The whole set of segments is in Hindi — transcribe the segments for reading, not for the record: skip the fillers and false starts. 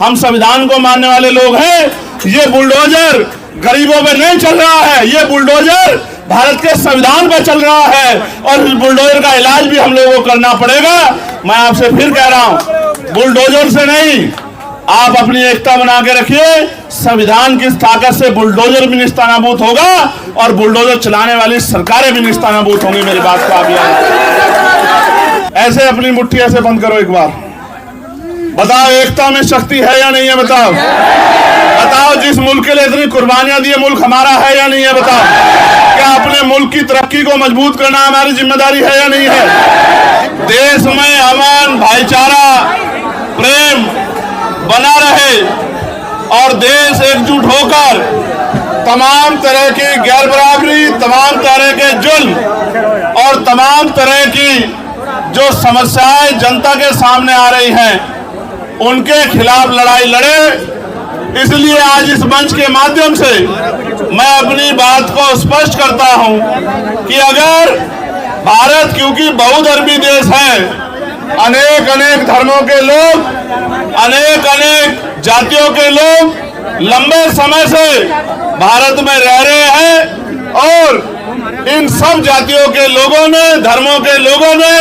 हम संविधान को मानने वाले लोग हैं। ये बुलडोजर गरीबों पे नहीं चल रहा है, ये बुलडोजर भारत के संविधान पर चल रहा है और इस बुलडोजर का इलाज भी हम लोगों को करना पड़ेगा। मैं आपसे फिर कह रहा हूं, बुलडोजर से नहीं, आप अपनी एकता बना के रखिए। संविधान की ताकत से बुलडोजर भी निस्तानाबूत होगा और बुलडोजर चलाने वाली सरकारें भी निस्तानाबूत होंगी। मेरी बात को आप याद, ऐसे अपनी मुट्ठी ऐसे बंद करो एक बार, बताओ एकता में शक्ति है या नहीं है? बताओ बताओ, जिस मुल्क के लिए इतनी कुर्बानियां दी, मुल्क हमारा है या नहीं है? बताओ, क्या अपने मुल्क की तरक्की को मजबूत करना हमारी जिम्मेदारी है या नहीं है? देश में अमन, भाईचारा, प्रेम बना रहे और देश एकजुट होकर तमाम तरह की गैर बराबरी, तमाम तरह के जुल्म और तमाम तरह की जो समस्याएं जनता के सामने आ रही हैं, उनके खिलाफ लड़ाई लड़े। इसलिए आज इस मंच के माध्यम से मैं अपनी बात को स्पष्ट करता हूं कि अगर भारत, क्योंकि बहुधर्मी देश है, अनेक अनेक धर्मों के लोग, अनेक अनेक जातियों के लोग लंबे समय से भारत में रह रहे हैं और इन सब जातियों के लोगों ने, धर्मों के लोगों ने,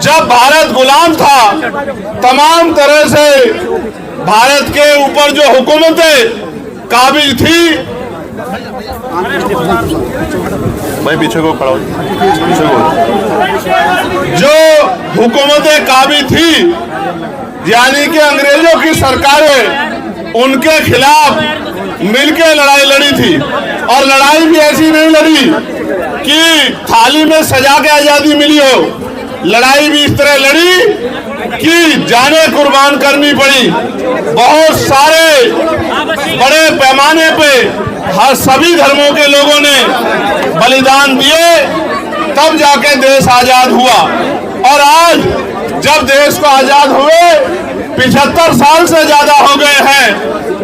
जब भारत गुलाम था, तमाम तरह से भारत के ऊपर जो हुकूमतें काबिज थी, भाई पीछे को खड़ा हो, पीछे को, जो हुकूमतें काबिज थी, यानी कि अंग्रेजों की सरकारें, उनके खिलाफ मिलकर लड़ाई लड़ी थी। और लड़ाई भी ऐसी नहीं लड़ी कि थाली में सजा के आजादी मिली हो, लड़ाई भी इस तरह लड़ी कि जाने कुर्बान करनी पड़ी। बहुत सारे बड़े पैमाने पे हर सभी धर्मों के लोगों ने बलिदान दिए, तब जाके देश आजाद हुआ। और आज जब देश को आजाद हुए 75 साल से ज्यादा हो गए हैं,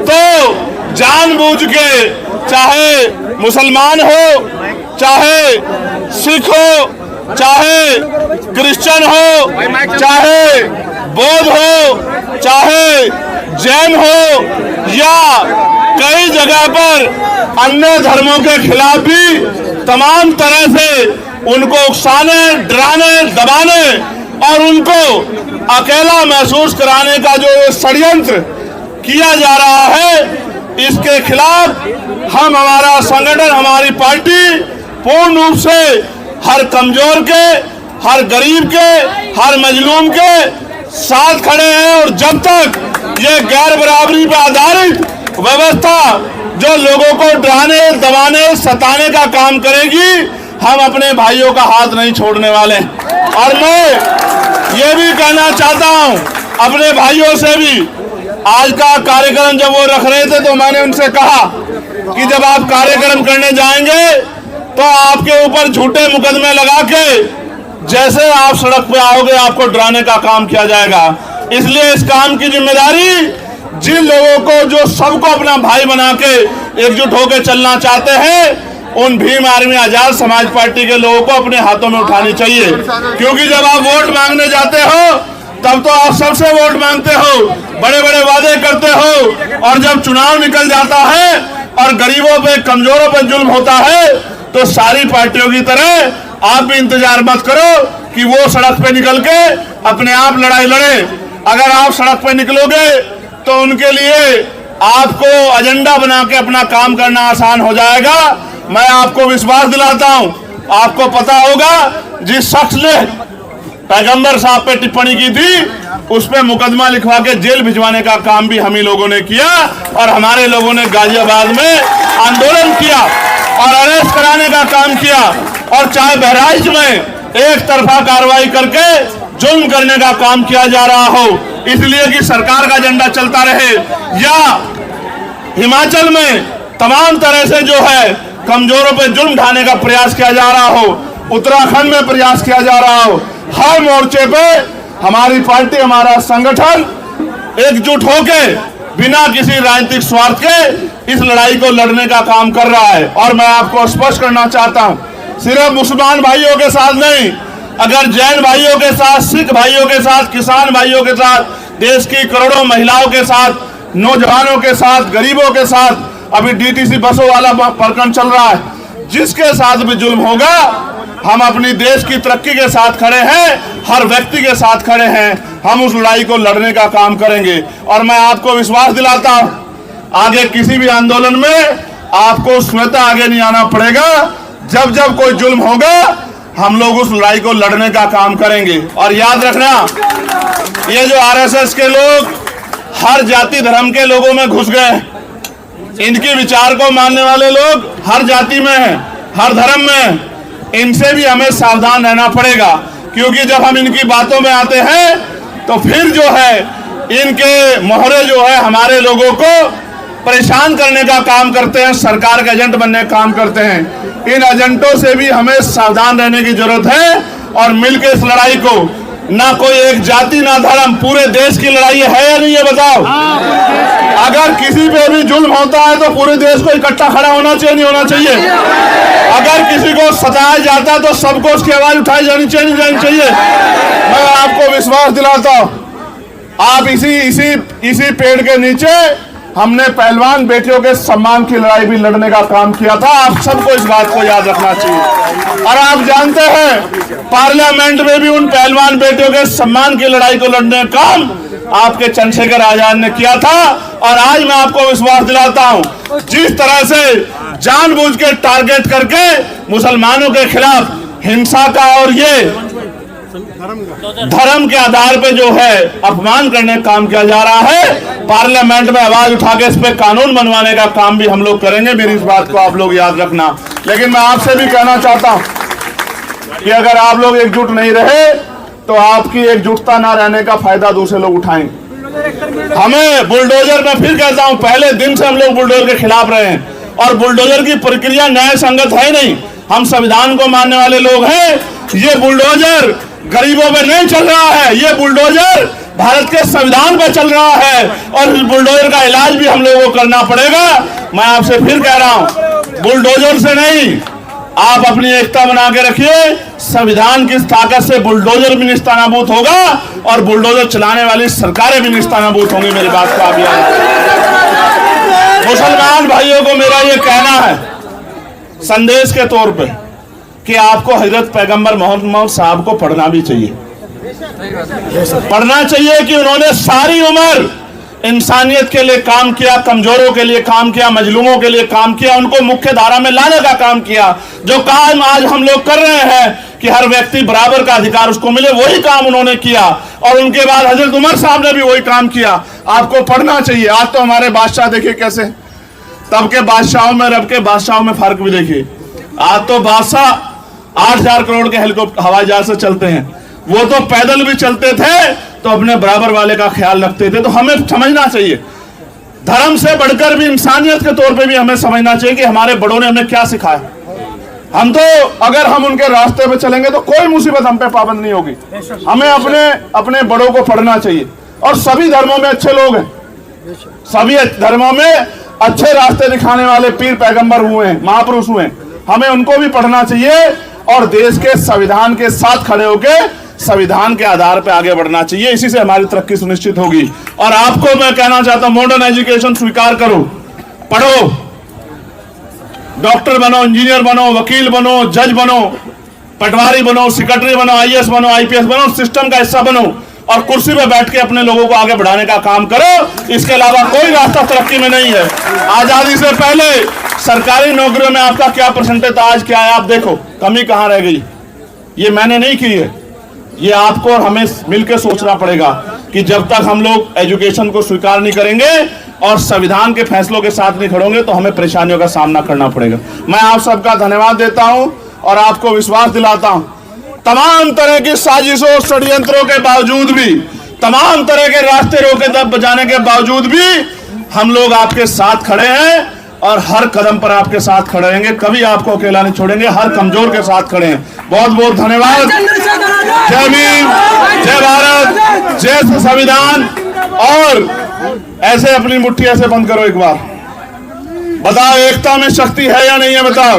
तो जानबूझ के, चाहे मुसलमान हो, चाहे सिख हो, चाहे क्रिश्चियन हो, चाहे बौद्ध हो, चाहे जैन हो, या कई जगह पर अन्य धर्मों के खिलाफ भी तमाम तरह से उनको उकसाने, डराने, दबाने और उनको अकेला महसूस कराने का जो षड्यंत्र किया जा रहा है, इसके खिलाफ हम, हमारा संगठन, हमारी पार्टी पूर्ण रूप से हर कमजोर के, हर गरीब के, हर मजलूम के साथ खड़े हैं। और जब तक ये गैर बराबरी पर आधारित व्यवस्था जो लोगों को डराने, दबाने, सताने का काम करेगी, हम अपने भाइयों का हाथ नहीं छोड़ने वाले। और मैं ये भी कहना चाहता हूं अपने भाइयों से भी, आज का कार्यक्रम जब वो रख रहे थे तो मैंने उनसे कहा कि जब आप कार्यक्रम करने जाएंगे तो आपके ऊपर झूठे मुकदमे लगा के जैसे आप सड़क पे आओगे आपको डराने का काम किया जाएगा। इसलिए इस काम की जिम्मेदारी जिन लोगों को, जो सबको अपना भाई बना के एकजुट होकर चलना चाहते हैं, उन भीम आर्मी आजाद समाज पार्टी के लोगों को अपने हाथों में उठानी चाहिए। क्योंकि जब आप वोट मांगने जाते हो तब तो आप सबसे वोट मांगते हो, बड़े बड़े वादे करते हो, और जब चुनाव निकल जाता है और गरीबों पे, कमजोरों पे जुल्म होता है, तो सारी पार्टियों की तरह आप भी इंतजार मत करो कि वो सड़क पे निकल के अपने आप लड़ाई लड़े। अगर आप सड़क पे निकलोगे तो उनके लिए आपको एजेंडा बना के अपना काम करना आसान हो जाएगा। मैं आपको विश्वास दिलाता हूं, आपको पता होगा जिस शख्स ने पैगंबर साहब पे टिप्पणी की थी, उस पे मुकदमा लिखवा के जेल भिजवाने का काम भी हम ही लोगों ने किया। और हमारे लोगों ने गाजियाबाद में आंदोलन किया और अरेस्ट कराने का काम किया। और चाहे बहराइच में एक तरफा कार्रवाई करके जुल्म करने का काम किया जा रहा हो, इसलिए कि सरकार का एजेंडा चलता रहे, या हिमाचल में तमाम तरह से जो है कमजोरों पे जुल्म ढाने का प्रयास किया जा रहा हो, उत्तराखंड में प्रयास किया जा रहा हो, हर मोर्चे पे हमारी पार्टी, हमारा संगठन एकजुट होके बिना किसी राजनीतिक स्वार्थ के इस लड़ाई को लड़ने का काम कर रहा है। और मैं आपको स्पष्ट करना चाहता हूं, सिर्फ मुसलमान भाइयों के साथ नहीं, अगर जैन भाइयों के साथ, सिख भाइयों के साथ, किसान भाइयों के साथ, देश की करोड़ों महिलाओं के साथ, नौजवानों के साथ, गरीबों के साथ अभी डीटीसी बसों वाला प्रकरण चल रहा है। जिसके साथ भी जुल्म होगा, हम अपनी देश की तरक्की के साथ खड़े हैं, हर व्यक्ति के साथ खड़े हैं। हम उस लड़ाई को लड़ने का काम करेंगे और मैं आपको विश्वास दिलाता हूं, आगे किसी भी आंदोलन में आपको स्वतः आगे नहीं आना पड़ेगा। जब जब कोई जुल्म होगा, हम लोग उस लड़ाई को लड़ने का काम करेंगे। और याद रखना, ये जो आरएसएस के लोग हर जाति धर्म के लोगों में घुस गए, इनके विचार को मानने वाले लोग हर जाति में हैं, हर धर्म में हैं। इनसे भी हमें सावधान रहना पड़ेगा, क्योंकि जब हम इनकी बातों में आते हैं तो फिर जो है इनके मोहरे जो है हमारे लोगों को परेशान करने का काम करते हैं, सरकार के एजेंट बनने का काम करते हैं। इन एजेंटों से भी हमें सावधान रहने की जरूरत है और मिलकर इस लड़ाई को, ना कोई एक जाति ना धर्म, पूरे देश की लड़ाई है या नहीं है बताओ। अगर किसी पे भी जुल्म होता है तो पूरे देश को इकट्ठा खड़ा होना चाहिए, नहीं होना चाहिए? अगर किसी को सताया जाता है तो सबको उसकी आवाज उठाई जानी चाहिए, नहीं जानी चाहिए? मैं आपको विश्वास दिलाता हूं, आप इसी पेड़ के नीचे हमने पहलवान बेटियों के सम्मान की लड़ाई भी लड़ने का काम किया था। आप सबको इस बात को याद रखना चाहिए। और आप जानते हैं, पार्लियामेंट में भी उन पहलवान बेटियों के सम्मान की लड़ाई को लड़ने का काम आपके चंद्रशेखर आजाद ने किया था। और आज मैं आपको विश्वास दिलाता हूं, जिस तरह से जानबूझ के टारगेट करके मुसलमानों के खिलाफ हिंसा का और ये धर्म के आधार पे जो है अपमान करने का काम किया जा रहा है, पार्लियामेंट में आवाज उठा के इस पे कानून बनवाने का काम भी हम लोग करेंगे। मेरी इस बात को आप लोग याद रखना। लेकिन मैं आपसे भी कहना चाहता हूं कि अगर आप लोग एकजुट नहीं रहे तो आपकी एकजुटता ना रहने का फायदा दूसरे लोग उठाएंगे। हमें बुलडोजर, मैं फिर कहता हूं, पहले दिन से हम लोग बुलडोजर के खिलाफ रहे हैं और बुलडोजर की प्रक्रिया न्याय संगत है नहीं। हम संविधान को मानने वाले लोग हैं। ये बुलडोजर गरीबों पे नहीं चल रहा है, ये बुलडोजर भारत के संविधान पे चल रहा है और इस बुलडोजर का इलाज भी हम लोगों को करना पड़ेगा। मैं आपसे फिर कह रहा हूं, बुलडोजर से नहीं, आप अपनी एकता बना के रखिए। संविधान की ताकत से बुलडोजर भी निस्तानाबूद होगा और बुलडोजर चलाने वाली सरकारें भी निस्तानाबूद होंगी। मेरी बात को आप याद रखिए। मुसलमान भाइयों को मेरा ये कहना है संदेश के तौर पे कि आपको हजरत पैगंबर मोहम्मद साहब को पढ़ना भी चाहिए, पढ़ना चाहिए कि उन्होंने सारी उम्र इंसानियत के लिए काम किया, कमजोरों के लिए काम किया, मजलूमों के लिए काम किया, उनको मुख्य धारा में लाने का काम किया। जो काम आज हम लोग कर रहे हैं कि हर व्यक्ति बराबर का अधिकार उसको मिले, वही काम उन्होंने किया। और उनके बाद हजरत उमर साहब ने भी वही काम किया। आपको पढ़ना चाहिए। आज तो हमारे बादशाह देखिए कैसे, तब के बादशाहों में रब के बादशाहों में फर्क भी देखिए। आज तो बादशाह 8,000 करोड़ के हेलीकॉप्टर हवाई जहाज से चलते हैं, वो तो पैदल भी चलते थे तो अपने बराबर वाले का ख्याल रखते थे। तो हमें समझना चाहिए, धर्म से बढ़कर भी इंसानियत के तौर पे भी हमें समझना चाहिए कि हमारे बड़ों ने हमें क्या सिखाया। हम तो अगर हम उनके रास्ते पे चलेंगे तो कोई मुसीबत हम पे पाबंद नहीं होगी। हमें अपने बड़ों को पढ़ना चाहिए। और सभी धर्मों में अच्छे लोग हैं, सभी धर्मों में अच्छे रास्ते दिखाने वाले पीर पैगंबर हुए हैं, महापुरुष हुए हैं। हमें उनको भी पढ़ना चाहिए और देश के संविधान के साथ खड़े होकर संविधान के आधार पर आगे बढ़ना चाहिए। इसी से हमारी तरक्की सुनिश्चित होगी। और आपको मैं कहना चाहता हूं, मॉडर्न एजुकेशन स्वीकार करो, पढ़ो, डॉक्टर बनो, इंजीनियर बनो, वकील बनो, जज बनो, पटवारी बनो, सेक्रेटरी बनो, आईएएस बनो, आईपीएस बनो, सिस्टम का हिस्सा बनो और कुर्सी पे बैठ के अपने लोगों को आगे बढ़ाने का काम करो। इसके अलावा कोई रास्ता तरक्की में नहीं है। आजादी से पहले सरकारी नौकरियों में आपका क्या परसेंटेज था, आज क्या है आप देखो, कमी कहां रह गई। ये मैंने नहीं की है, ये आपको और हमें मिलकर सोचना पड़ेगा कि जब तक हम लोग एजुकेशन को स्वीकार नहीं करेंगे और संविधान के फैसलों के साथ नहीं खड़ोगे तो हमें परेशानियों का सामना करना पड़ेगा। मैं आप सबका धन्यवाद देता हूं और आपको विश्वास दिलाता हूं, तमाम तरह की साजिशों षड्यंत्रों के बावजूद भी, तमाम तरह के रास्ते रोके दब बजाने के बावजूद भी हम लोग आपके साथ खड़े हैं और हर कदम पर आपके साथ खड़े रहेंगे। कभी आपको अकेला नहीं छोड़ेंगे, हर कमजोर के साथ खड़े हैं। बहुत बहुत धन्यवाद। जय भीम, जय भारत, जय संविधान। और ऐसे अपनी मुट्ठी ऐसे बंद करो एक बार। बताओ एकता में शक्ति है या नहीं है? बताओ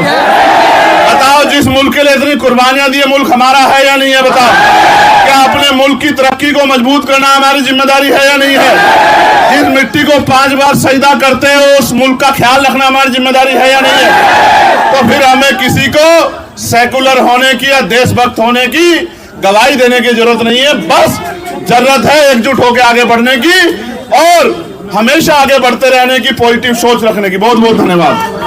बताओ, जिस मुल्क के लिए इतनी कुर्बानियां दी, मुल्क हमारा है या नहीं है? बताओ, क्या अपने मुल्क की तरक्की को मजबूत करना हमारी जिम्मेदारी है या नहीं है? जिस मिट्टी को 5 बार सजदा करते हो उस मुल्क का ख्याल रखना हमारी जिम्मेदारी है या नहीं है? तो फिर हमें किसी को सेकुलर होने की या देशभक्त होने की गवाही देने की जरूरत नहीं है। बस जरूरत है एकजुट होकर आगे बढ़ने की और हमेशा आगे बढ़ते रहने की, पॉजिटिव सोच रखने की। बहुत बहुत धन्यवाद।